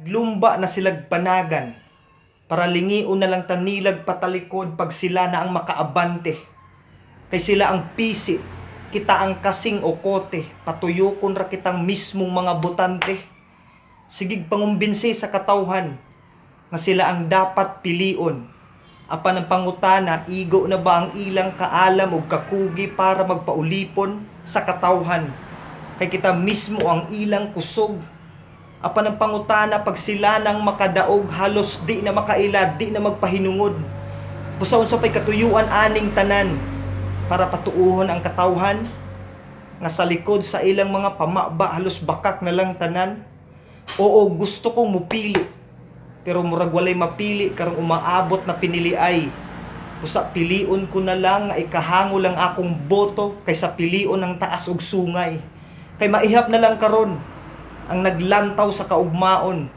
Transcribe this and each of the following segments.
Lumba na silag panagan, para lingion na lang tanilag patalikod pag sila na ang makaabante. Kay sila ang pisi, kita ang kasing o kote, patuyokon ra kitang mismong mga botante. Sigig pangumbinsi sa katawhan, nga sila ang dapat pilion. Apan ang pangutana, igo na ba ang ilang kaalam o kakugi para magpaulipon sa katawhan? Kay kita mismo ang ilang kusog. Apan ang pangutana, pag sila nang makadaog, halos di na makailad, di na magpahinungod. Busaon sa pay katuyuan aning tanan, para patuuhon ang katawhan, nga sa likod sa ilang mga pamaba, halos bakak na lang tanan. Oo, gusto kong mupili, pero murag walay mapili karong umaabot na piniliay. Usa pilion ko na lang nga ikahango lang akong boto kaysa pilion ng taas ug sungay. Kay maihap na lang karon ang naglantaw sa kaugmaon.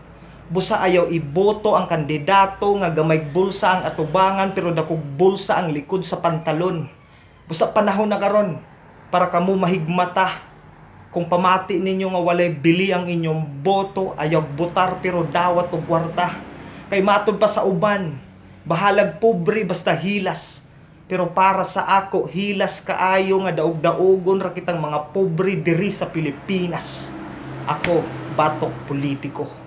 Busa ayaw iboto ang kandidato nga gamay bulsa ang atubangan pero dakog bulsa ang likod sa pantalon. Busa panahon na karon para kamo mahigmata. Kung pamati ninyo nga walay bili ang inyong boto, ayaw botar pero dawat og kwarta. Kay matod pa sa uban, bahalag pobre basta hilas. Pero para sa ako, hilas kaayo nga daog-daogon ra kitang mga pobre diri sa Pilipinas. Ako, batok politiko.